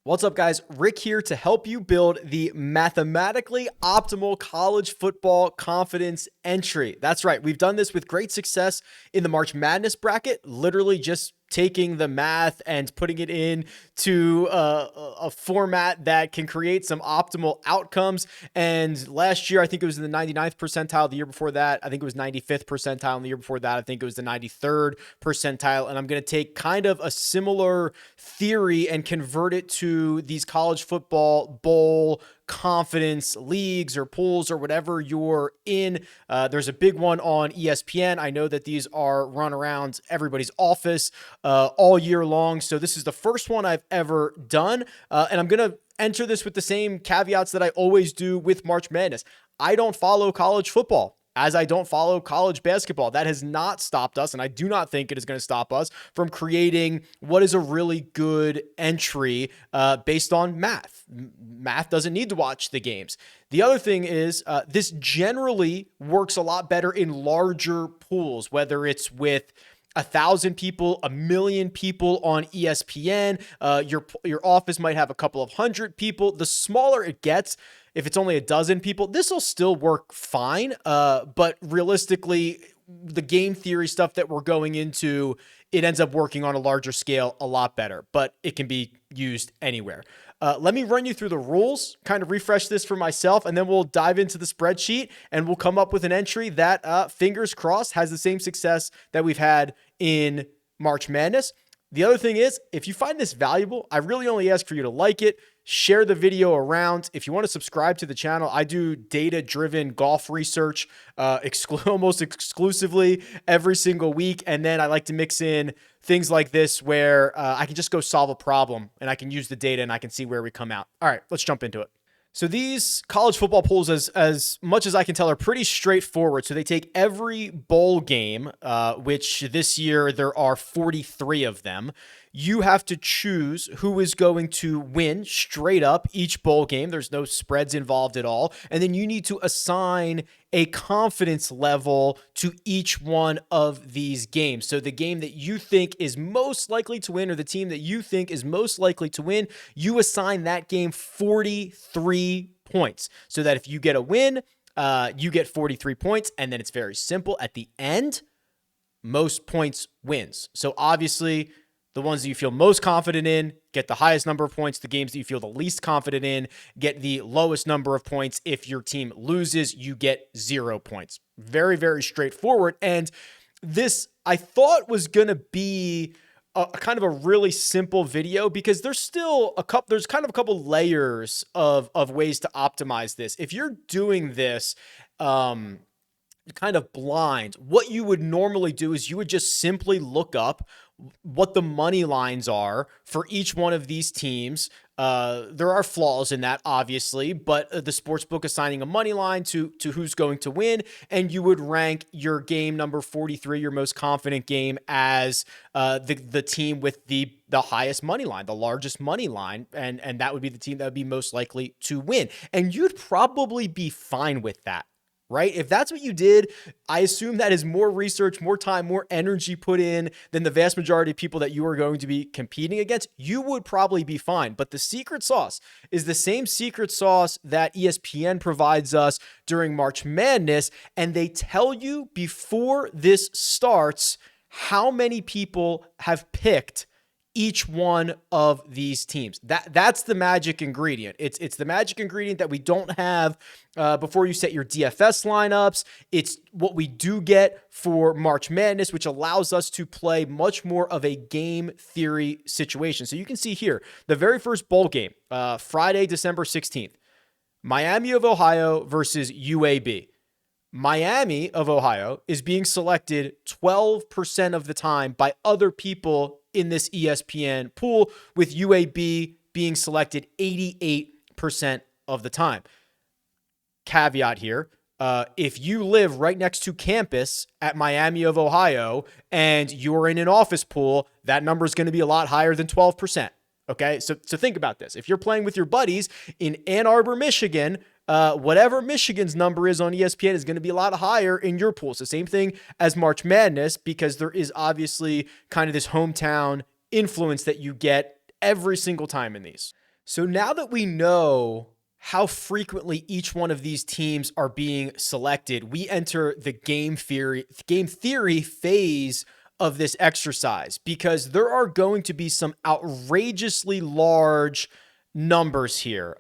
What's up, guys? Rick here to help you build the mathematically optimal college football confidence entry. That's right. We've done this with great success in the March Madness bracket, literally just taking the math and putting it into a format that can create some optimal outcomes. And last year, I think it was in the 99th percentile. The year before that, I think it was 95th percentile. And the year before that, I think it was the 93rd percentile. And I'm going to take kind of a similar theory and convert it to these college football bowl confidence leagues or pools or whatever you're in. There's a big one on ESPN. I know that these are run around everybody's office all year long. So this is the first one I've ever done. And I'm going to enter this with the same caveats that I always do with March Madness. I don't follow college football, as I don't follow college basketball. That has not stopped us, and I do not think it is going to stop us from creating what is a really good entry based on math. Math doesn't need to watch the games. The other thing is this generally works a lot better in larger pools, whether it's with 1,000 people, 1,000,000 people on ESPN. Your office might have a couple of hundred people. The smaller it gets, if it's only a dozen people, this will still work fine. But realistically, the game theory stuff that we're going into, it ends up working on a larger scale a lot better, but it can be used anywhere. Let me run you through the rules, kind of refresh this for myself, and then we'll dive into the spreadsheet and we'll come up with an entry that, fingers crossed, has the same success that we've had in March Madness. The other thing is, if you find this valuable, I really only ask for you to like it, share the video around. If you want to subscribe to the channel, I do data-driven golf research almost exclusively every single week. And then I like to mix in things like this where I can just go solve a problem and I can use the data and I can see where we come out. All right, let's jump into it. So these college football pools, as much as I can tell, are pretty straightforward. So they take every bowl game, which this year there are 43 of them. You have to choose who is going to win straight up each bowl game. There's no spreads involved at all. And then you need to assign a confidence level to each one of these games. So the game that you think is most likely to win, or the team that you think is most likely to win, you assign that game 43 points. So that if you get a win, you get 43 points. And then it's very simple. At the end, most points wins. So obviously, the ones that you feel most confident in get the highest number of points. The games that you feel the least confident in get the lowest number of points. If your team loses, you get 0 points. Very, very straightforward. And this, I thought, was going to be a kind of a really simple video because there's kind of a couple layers of ways to optimize this. If you're doing this, kind of blind, what you would normally do is you would just simply look up what the money lines are for each one of these teams. There are flaws in that, obviously, but the sportsbook assigning a money line to who's going to win, and you would rank your game number 43, your most confident game, as the team with the highest money line, the largest money line, and that would be the team that would be most likely to win. And you'd probably be fine with that, right? If that's what you did, I assume that is more research, more time, more energy put in than the vast majority of people that you are going to be competing against. You would probably be fine. But the secret sauce is the same secret sauce that ESPN provides us during March Madness. And they tell you before this starts how many people have picked each one of these teams. That's the magic ingredient. It's the magic ingredient that we don't have before you set your DFS lineups. It's what we do get for March Madness, which allows us to play much more of a game theory situation. So you can see here, the very first bowl game, Friday, December 16th, Miami of Ohio versus UAB. Miami of Ohio is being selected 12% of the time by other people in this ESPN pool, with UAB being selected 88% of the time. Caveat here, if you live right next to campus at Miami of Ohio and you're in an office pool, that number is going to be a lot higher than 12%. Okay, so think about this. If you're playing with your buddies in Ann Arbor, Michigan, whatever Michigan's number is on ESPN is going to be a lot higher in your pool. So same thing as March Madness, because there is obviously kind of this hometown influence that you get every single time in these. So now that we know how frequently each one of these teams are being selected, we enter the game theory phase of this exercise, because there are going to be some outrageously large numbers here.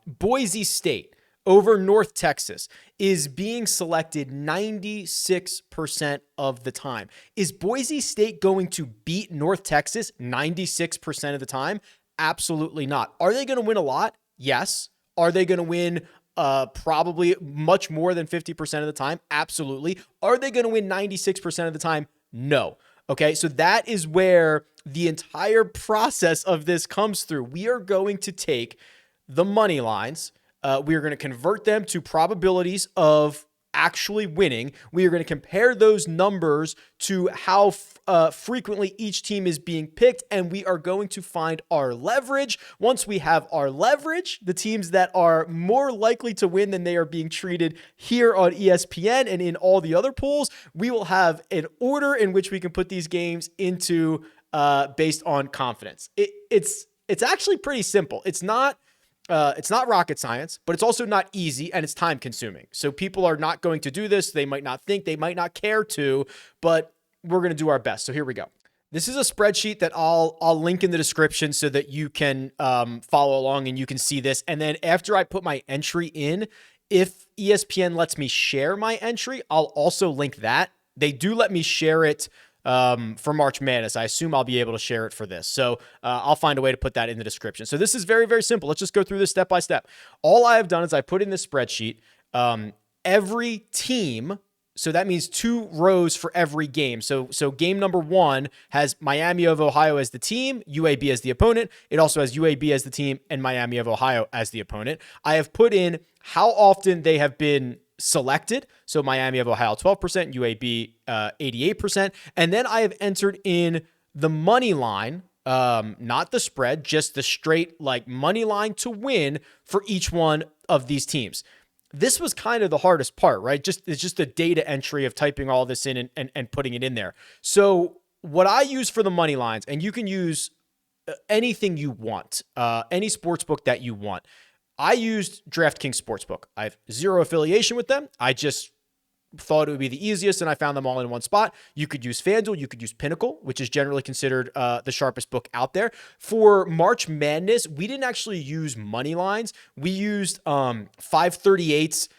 Boise State over North Texas is being selected 96% of the time. Is Boise State going to beat North Texas 96% of the time? Absolutely not. Are they going to win a lot? Yes. Are they going to win probably much more than 50% of the time? Absolutely. Are they going to win 96% of the time? No. Okay, so that is where the entire process of this comes through. We are going to take the money lines. We are going to convert them to probabilities of actually winning. We are going to compare those numbers to how frequently each team is being picked, and we are going to find our leverage. Once we have our leverage, the teams that are more likely to win than they are being treated here on ESPN and in all the other pools, we will have an order in which we can put these games into based on confidence. It's actually pretty simple. It's not rocket science, but it's also not easy, and it's time consuming. So people are not going to do this. They might not think, they might not care to, but we're going to do our best. So here we go. This is a spreadsheet that I'll link in the description so that you can follow along and you can see this. And then after I put my entry in, if ESPN lets me share my entry, I'll also link that. They do let me share it for March Madness. I assume I'll be able to share it for this. So I'll find a way to put that in the description. So this is very, very simple. Let's just go through this step by step. All I have done is I put in this spreadsheet every team. So that means 2 rows for every game. So game number 1 has Miami of Ohio as the team, UAB as the opponent. It also has UAB as the team and Miami of Ohio as the opponent. I have put in how often they have been selected. So Miami of Ohio, 12%, UAB, 88%. And then I have entered in the money line, not the spread, just the straight money line to win for each one of these teams. This was kind of the hardest part, right? It's just a data entry of typing all this in and putting it in there. So what I use for the money lines, and you can use anything you want, any sportsbook that you want. I used DraftKings Sportsbook. I have zero affiliation with them. I just thought it would be the easiest, and I found them all in one spot. You could use FanDuel. You could use Pinnacle, which is generally considered the sharpest book out there. For March Madness, we didn't actually use money lines. We used 538's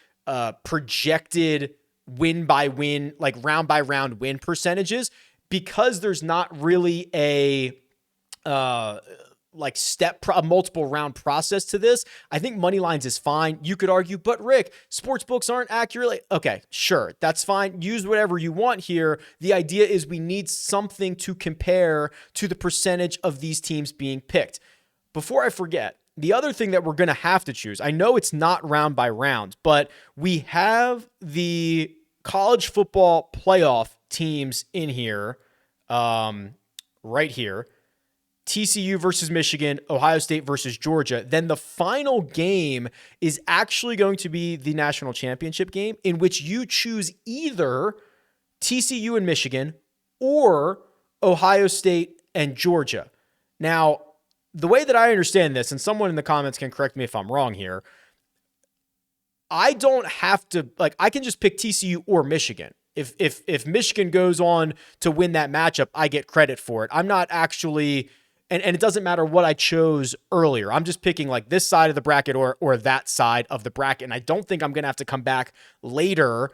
projected win by win, round by round win percentages, because there's not really a multiple round process to this. I think money lines is fine. You could argue, but Rick, sports books aren't accurate. Okay, sure. That's fine. Use whatever you want here. The idea is we need something to compare to the percentage of these teams being picked. Before I forget, the other thing that we're going to have to choose, I know it's not round by round, but we have the college football playoff teams in here, right here. TCU versus Michigan, Ohio State versus Georgia. Then the final game is actually going to be the national championship game, in which you choose either TCU and Michigan or Ohio State and Georgia. Now, the way that I understand this, and someone in the comments can correct me if I'm wrong here, I don't have to, I can just pick TCU or Michigan. If Michigan goes on to win that matchup, I get credit for it. I'm not actually... And it doesn't matter what I chose earlier. I'm just picking this side of the bracket or that side of the bracket. And I don't think I'm going to have to come back later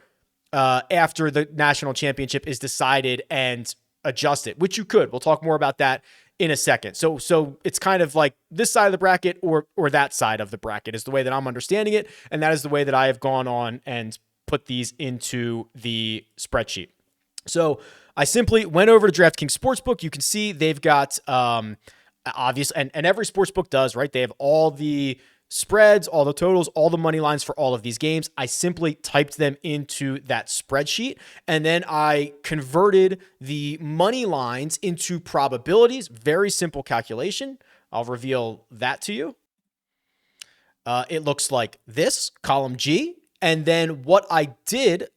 after the national championship is decided and adjust it, which you could. We'll talk more about that in a second. So it's kind of this side of the bracket or that side of the bracket is the way that I'm understanding it. And that is the way that I have gone on and put these into the spreadsheet. So I simply went over to DraftKings Sportsbook. You can see they've got obvious, and every sportsbook does, right? They have all the spreads, all the totals, all the money lines for all of these games. I simply typed them into that spreadsheet, and then I converted the money lines into probabilities. Very simple calculation. I'll reveal that to you. It looks like this, column G. And then what I did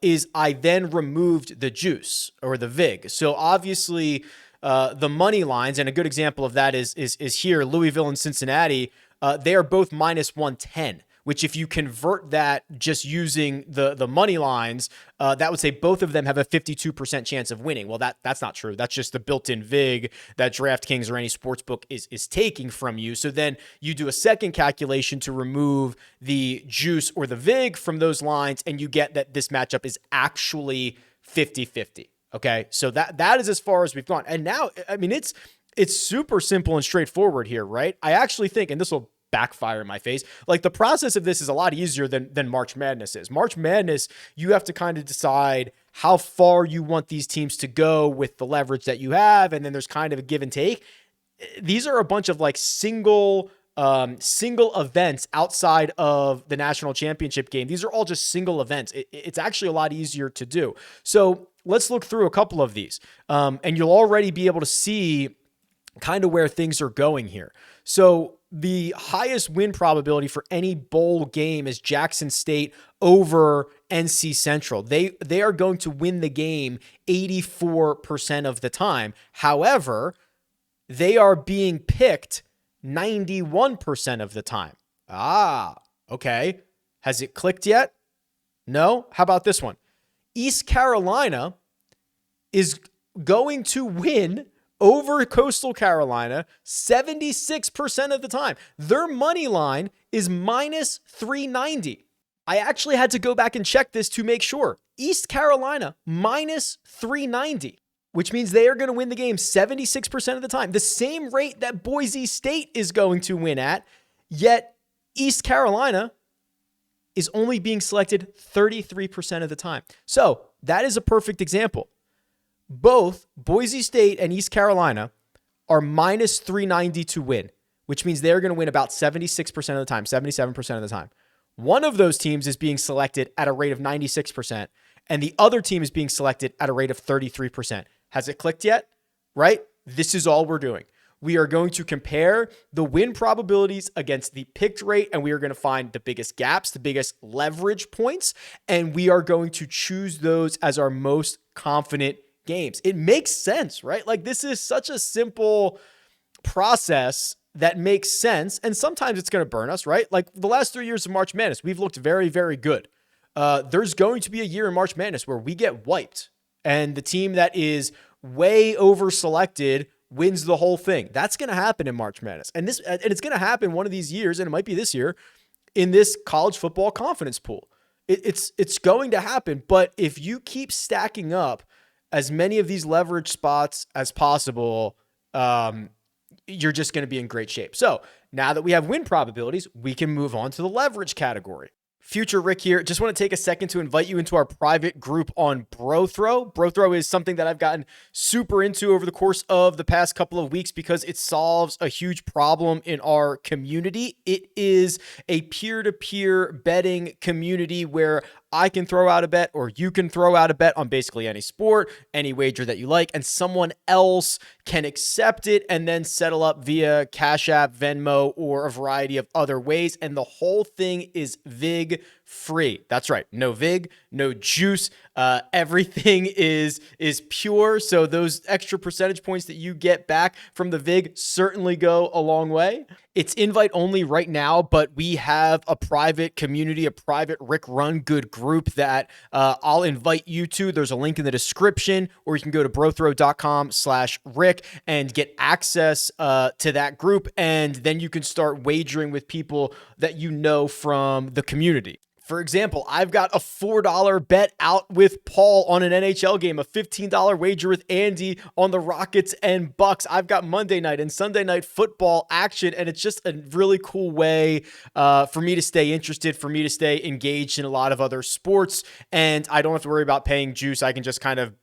is I then removed the juice or the VIG. So obviously the money lines, and a good example of that is here, Louisville and Cincinnati. They are both minus 110, which if you convert that just using the money lines, that would say both of them have a 52% chance of winning. Well, that's not true. That's just the built-in VIG that DraftKings or any sportsbook is taking from you. So then you do a second calculation to remove the juice or the VIG from those lines, and you get that this matchup is actually 50-50. Okay, so that is as far as we've gone. And now, I mean, it's super simple and straightforward here, right? I actually think, and this will backfire in my face, like the process of this is a lot easier than March Madness is. March Madness, you have to kind of decide how far you want these teams to go with the leverage that you have, and then there's kind of a give and take. These are a bunch of like single events outside of the national championship game. These are all just single events. It's actually a lot easier to do. So let's look through a couple of these, and you'll already be able to see kind of where things are going here. So the highest win probability for any bowl game is Jackson State over NC Central. They are going to win the game 84% of the time. However, they are being picked 91% of the time. Okay. Has it clicked yet? No? How about this one? East Carolina is going to win over Coastal Carolina 76% of the time. Their money line is minus 390. I actually had to go back and check this to make sure. East Carolina minus 390, which means they are going to win the game 76% of the time. The same rate that Boise State is going to win at, yet East Carolina is only being selected 33% of the time. So that is a perfect example. Both Boise State and East Carolina are minus 390 to win, which means they're going to win about 76% of the time, 77% of the time. One of those teams is being selected at a rate of 96%, and the other team is being selected at a rate of 33%. Has it clicked yet? Right? This is all we're doing. We are going to compare the win probabilities against the picked rate, and we are going to find the biggest gaps, the biggest leverage points, and we are going to choose those as our most confident games. It makes sense, right? Like this is such a simple process that makes sense. And sometimes it's going to burn us, right? Like the last 3 years of March Madness, we've looked very, very good. There's going to be a year in March Madness where we get wiped and the team that is way over selected wins the whole thing. That's going to happen in March Madness. And it's going to happen one of these years, and it might be this year, in this college football confidence pool. It's going to happen. But if you keep stacking up as many of these leverage spots as possible, you're just going to be in great shape. So now that we have win probabilities, we can move on to the leverage category. Future Rick here. Just want to take a second to invite you into our private group on BroThrow. BroThrow is something that I've gotten super into over the course of the past couple of weeks because it solves a huge problem in our community. It is a peer-to-peer betting community where I can throw out a bet or you can throw out a bet on basically any sport, any wager that you like, and someone else can accept it and then settle up via Cash App, Venmo, or a variety of other ways. And the whole thing is VIG free. That's right. No VIG, no juice. Everything is pure. So those extra percentage points that you get back from the VIG certainly go a long way. It's invite only right now, but we have a private community, a private RickRunGood group that I'll invite you to. There's a link in the description, or you can go to brothrow.com/Rick and get access to that group. And then you can start wagering with people that you know from the community. For example, I've got a $4 bet out with Paul on an NHL game, a $15 wager with Andy on the Rockets and Bucks. I've got Monday night and Sunday night football action, and it's just a really cool way for me to stay interested, for me to stay engaged in a lot of other sports, and I don't have to worry about paying juice. I can just kind of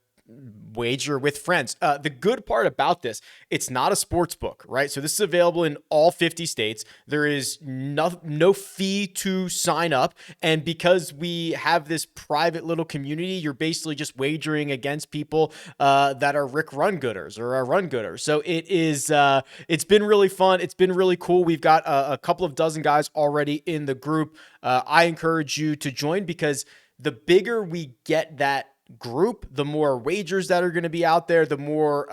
wager with friends. The good part about this, it's not a sports book, right? So this is available in all 50 states. There is no fee to sign up. And because we have this private little community, you're basically just wagering against people that are RickRunGooders or are RunGooders. So it's been really fun. It's been really cool. We've got a couple of dozen guys already in the group. I encourage you to join because the bigger we get that group, the more wagers that are going to be out there, the more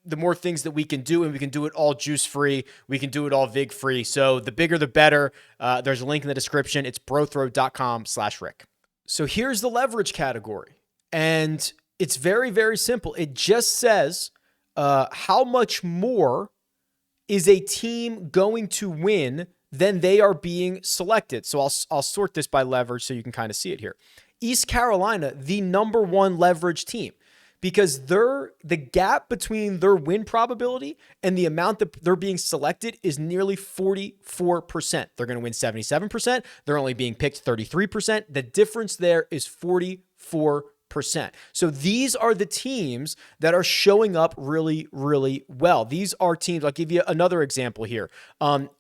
the more things that we can do, and we can do it all juice free. We can do it all vig free. So the bigger, the better. There's a link in the description. It's brothrow.com/Rick. So here's the leverage category. And it's very, very simple. It just says how much more is a team going to win than they are being selected. So I'll sort this by leverage so you can kind of see it here. East Carolina, the number one leverage team, because the gap between their win probability and the amount that they're being selected is nearly 44%. They're going to win 77%. They're only being picked 33%. The difference there is 44%. So these are the teams that are showing up really, really well. These are teams. I'll give you another example here.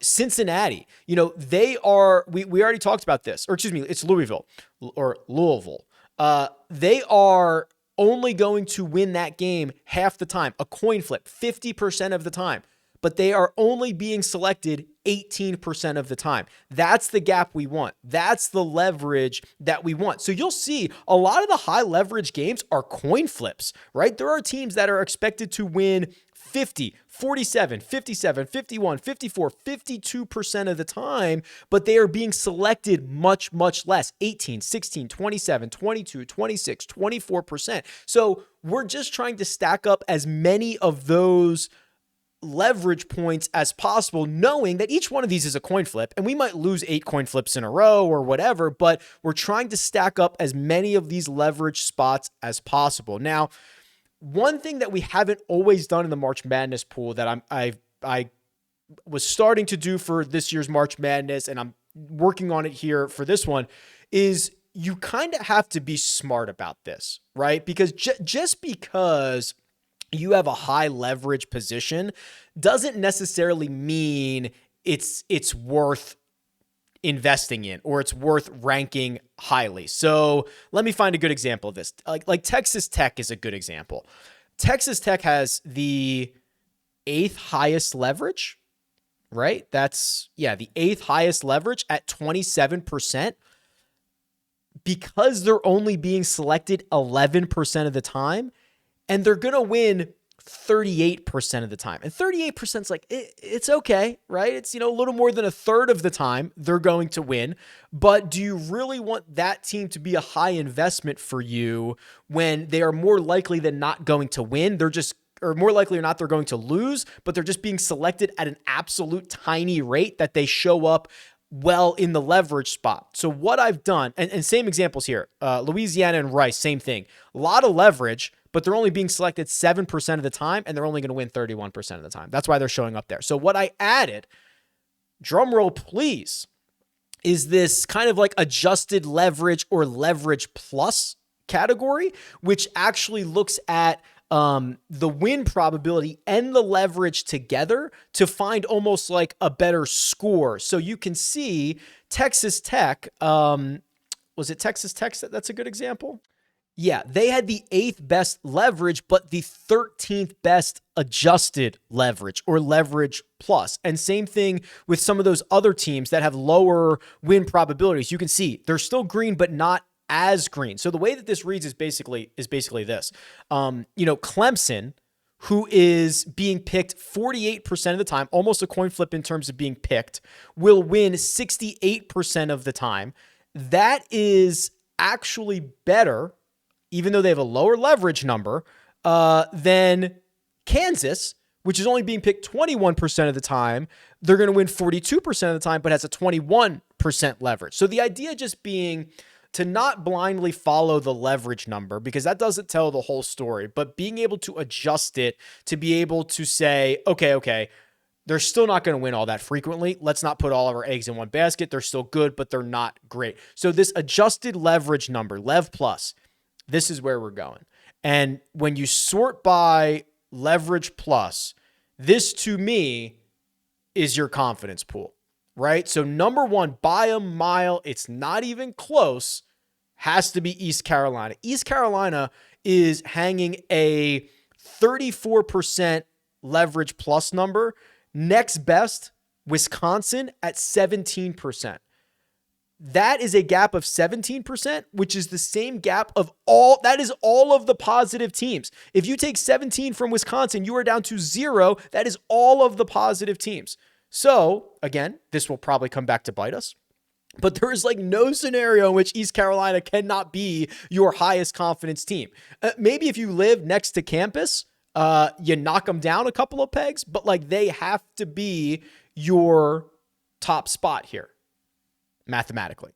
Cincinnati, they are, we already talked about this, or excuse me, it's Louisville. They are only going to win that game half the time, a coin flip, 50% of the time, but they are only being selected 18% of the time. That's the gap we want. That's the leverage that we want. So you'll see a lot of the high leverage games are coin flips, right? There are teams that are expected to win 50, 47, 57, 51, 54, 52% of the time, but they are being selected much, much less, 18, 16, 27, 22, 26, 24%. So we're just trying to stack up as many of those leverage points as possible, knowing that each one of these is a coin flip, and we might lose 8 coin flips in a row or whatever, but we're trying to stack up as many of these leverage spots as possible. Now, one thing that we haven't always done in the March Madness pool that I was starting to do for this year's March Madness, and I'm working on it here for this one, is you kind of have to be smart about this, right? Because just because you have a high leverage position doesn't necessarily mean it's worth investing in or it's worth ranking highly. So let me find a good example of this. Like Texas Tech is a good example. Texas Tech has the 8th highest leverage, right? That's, the 8th highest leverage at 27%. Because they're only being selected 11% of the time, and they're going to win 38% of the time. And 38% is like, it's okay, right? It's, a little more than a third of the time they're going to win. But do you really want that team to be a high investment for you when they are more likely than not going to win? Or more likely or not, they're going to lose, but they're just being selected at an absolute tiny rate that they show up well in the leverage spot. So what I've done, and same examples here, Louisiana and Rice, same thing. A lot of leverage, but they're only being selected 7% of the time, and they're only going to win 31% of the time. That's why they're showing up there. So what I added, drum roll please, is this kind of like adjusted leverage or leverage plus category, which actually looks at the win probability and the leverage together to find almost like a better score. So you can see Texas Tech, was it Texas Tech? That's a good example. Yeah, they had the 8th best leverage, but the 13th best adjusted leverage or leverage plus. And same thing with some of those other teams that have lower win probabilities. You can see they're still green, but not as green. So the way that this reads is basically this. Clemson, who is being picked 48% of the time, almost a coin flip in terms of being picked, will win 68% of the time. That is actually better, even though they have a lower leverage number, than Kansas, which is only being picked 21% of the time. They're going to win 42% of the time, but has a 21% leverage. So the idea just being to not blindly follow the leverage number, because that doesn't tell the whole story, but being able to adjust it to be able to say, okay, they're still not going to win all that frequently. Let's not put all of our eggs in one basket. They're still good, but they're not great. So this adjusted leverage number, Lev plus, this is where we're going. And when you sort by leverage plus, this to me is your confidence pool, right? So number one, by a mile, it's not even close, has to be East Carolina. East Carolina is hanging a 34% leverage plus number. Next best, Wisconsin at 17%. That is a gap of 17%, which is the same gap of all of the positive teams. If you take 17 from Wisconsin, you are down to 0. That is all of the positive teams. So again, this will probably come back to bite us, but there is like no scenario in which East Carolina cannot be your highest confidence team. Maybe if you live next to campus, you knock them down a couple of pegs, but like they have to be your top spot here mathematically.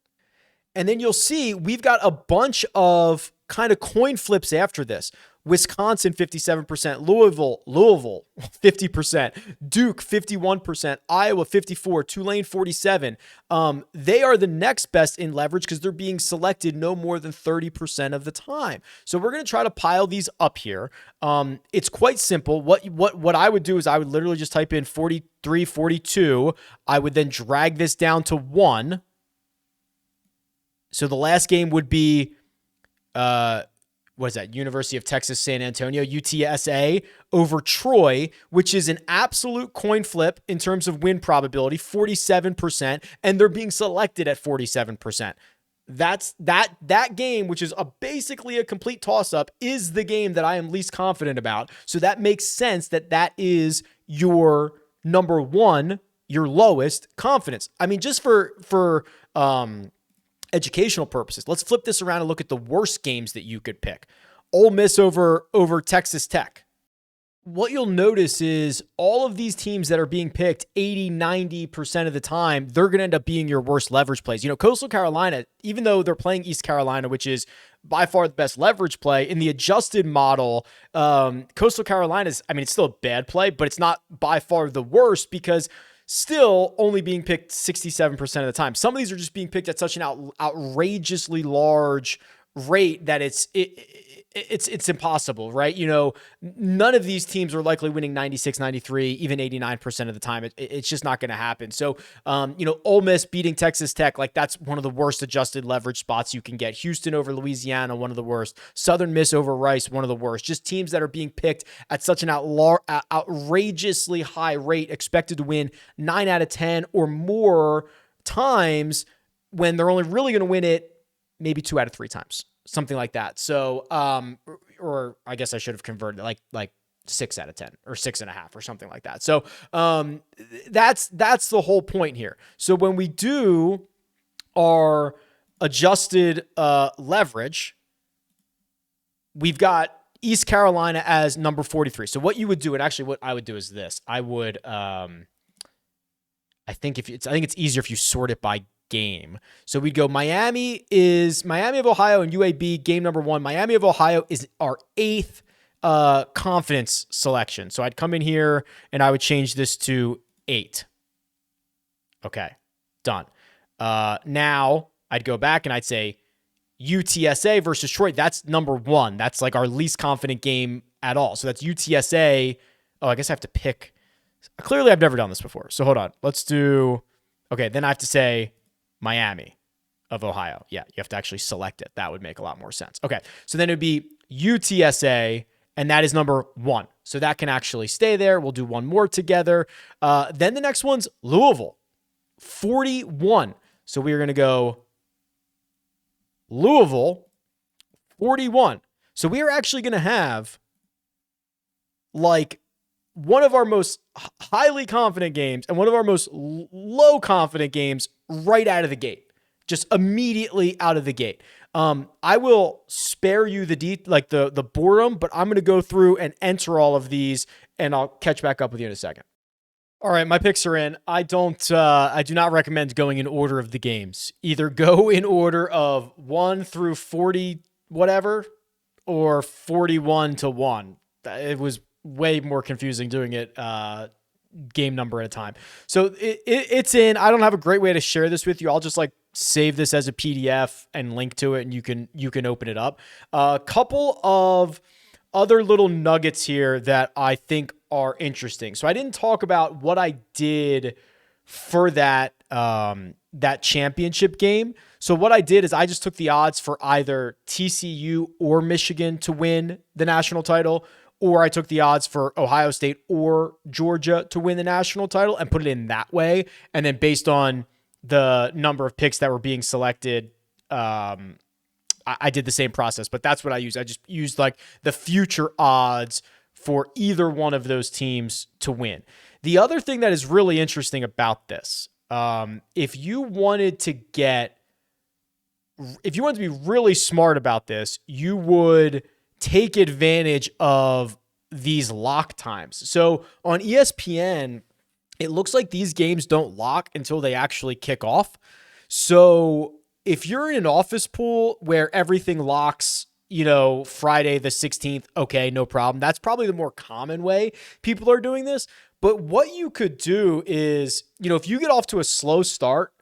And then you'll see we've got a bunch of kind of coin flips after this. Wisconsin, 57%, Louisville, 50%, Duke, 51%, Iowa, 54%, Tulane, 47%. They are the next best in leverage because they're being selected no more than 30% of the time. So we're going to try to pile these up here. It's quite simple. What I would do is I would literally just type in 43, 42. I would then drag this down to 1. So the last game would be, what is that? University of Texas, San Antonio, UTSA over Troy, which is an absolute coin flip in terms of win probability, 47%, and they're being selected at 47%. That game, which is basically a complete toss-up, is the game that I am least confident about. So that makes sense that is your number one, your lowest confidence. I mean, just for educational purposes, let's flip this around and look at the worst games that you could pick. Ole Miss over Texas Tech. What you'll notice is all of these teams that are being picked 80, 90% of the time, they're going to end up being your worst leverage plays. You know, Coastal Carolina, even though they're playing East Carolina, which is by far the best leverage play, in the adjusted model, Coastal Carolina is, I mean, it's still a bad play, but it's not by far the worst because still only being picked 67% of the time. Some of these are just being picked at such an outrageously large rate that it's impossible, right? You know, none of these teams are likely winning 96, 93, even 89% of the time. It's just not going to happen. So, you know, Ole Miss beating Texas Tech, like that's one of the worst adjusted leverage spots you can get. Houston over Louisiana, one of the worst. Southern Miss over Rice, one of the worst. Just teams that are being picked at such an outrageously high rate, expected to win 9 out of 10 or more times when they're only really going to win it maybe 2 out of 3 times. Something like that. So, or I guess I should have converted like 6 out of 10 or 6.5 or something like that. So, that's the whole point here. So when we do our adjusted leverage, we've got East Carolina as number 43. So what you would do, and actually what I would do is this. I would, I think it's easier if you sort it by game. So we'd go Miami of Ohio and UAB game number 1. Miami of Ohio is our 8th confidence selection. So I'd come in here and I would change this to 8. Okay, done. Now I'd go back and I'd say UTSA versus Troy. That's number 1. That's like our least confident game at all. So that's UTSA. Oh, I guess I have to pick. Clearly I've never done this before. So hold on. Let's do, okay, then I have to say Miami of Ohio. Yeah, you have to actually select it. That would make a lot more sense. Okay, so then it would be UTSA, and that is number 1. So that can actually stay there. We'll do one more together. Then the next one's Louisville, 41. So we are going to go Louisville, 41. So we are actually going to have like one of our most highly confident games and one of our most low confident games right out of the gate, just immediately out of the gate. I will spare you the boredom, but I'm going to go through and enter all of these and I'll catch back up with you in a second. All right, my picks are in. I do not recommend going in order of the games. Either go in order of 1 through 40, whatever, or 41 to 1. It was way more confusing doing it game number at a time. So it's in. I don't have a great way to share this with you. I'll just like save this as a PDF and link to it, and you can open it up. A couple of other little nuggets here that I think are interesting. So I didn't talk about what I did for that championship game. So what I did is I just took the odds for either TCU or Michigan to win the national title, or I took the odds for Ohio State or Georgia to win the national title and put it in that way. And then based on the number of picks that were being selected. I did the same process, but that's what I used. I just used like the future odds for either one of those teams to win. The other thing that is really interesting about this, if you wanted to be really smart about this, you would take advantage of these lock times. So on ESPN, it looks like these games don't lock until they actually kick off. So if you're in an office pool where everything locks, Friday the 16th, okay, no problem. That's probably the more common way people are doing this. But what you could do is, if you get off to a slow start,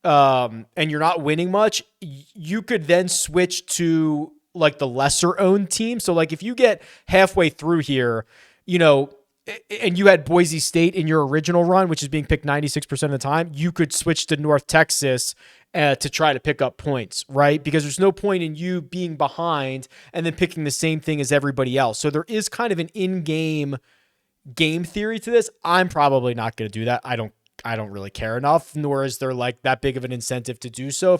and you're not winning much, you could then switch to like the lesser owned team. So like if you get halfway through here, and you had Boise State in your original run, which is being picked 96% of the time, you could switch to North Texas to try to pick up points, right? Because there's no point in you being behind and then picking the same thing as everybody else. So there is kind of an in-game game theory to this. I'm probably not going to do that. I don't really care enough, nor is there like that big of an incentive to do so.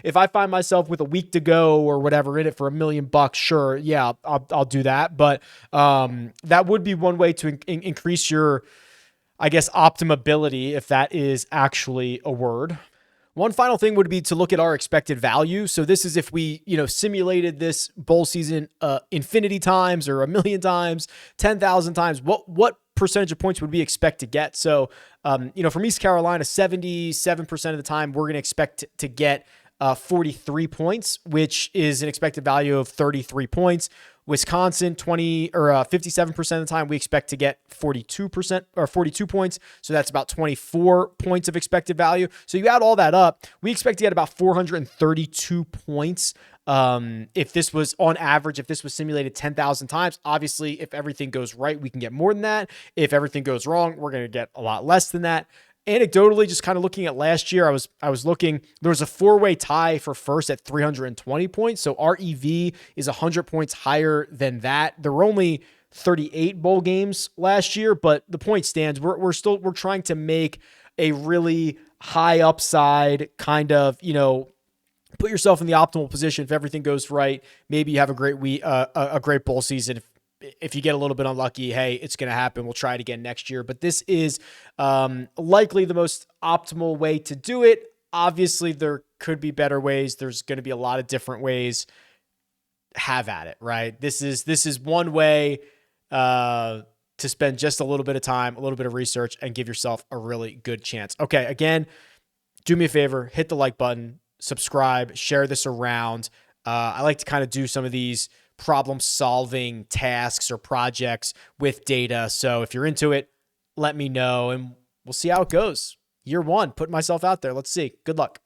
If I find myself with a week to go or whatever in it for $1 million, sure. Yeah, I'll do that. But that would be one way to increase your, I guess, optimability, if that is actually a word. One final thing would be to look at our expected value. So this is if we, simulated this bowl season infinity times or 1,000,000 times, 10,000 times. What percentage of points would we expect to get? So, from East Carolina, 77% of the time, we're going to expect to get 43 points, which is an expected value of 33 points. Wisconsin, 57% of the time, we expect to get 42% or 42 points. So that's about 24 points of expected value. So you add all that up, we expect to get about 432 points. If this was on average, if this was simulated 10,000 times, obviously, if everything goes right, we can get more than that. If everything goes wrong, we're going to get a lot less than that. Anecdotally, just kind of looking at last year, I was looking, there was a 4-way tie for first at 320 points. So our EV is 100 points higher than that. There were only 38 bowl games last year, but the point stands. We're trying to make a really high upside kind of, put yourself in the optimal position. If everything goes right, maybe you have a great week, a great bowl season. If you get a little bit unlucky, hey, it's going to happen. We'll try it again next year. But this is likely the most optimal way to do it. Obviously, there could be better ways. There's going to be a lot of different ways. Have at it, right? This is one way to spend just a little bit of time, a little bit of research, and give yourself a really good chance. Okay, again, do me a favor, hit the like button, subscribe, share this around. I like to kind of do some of these problem-solving tasks or projects with data. So if you're into it, let me know, and we'll see how it goes. Year 1, putting myself out there. Let's see. Good luck.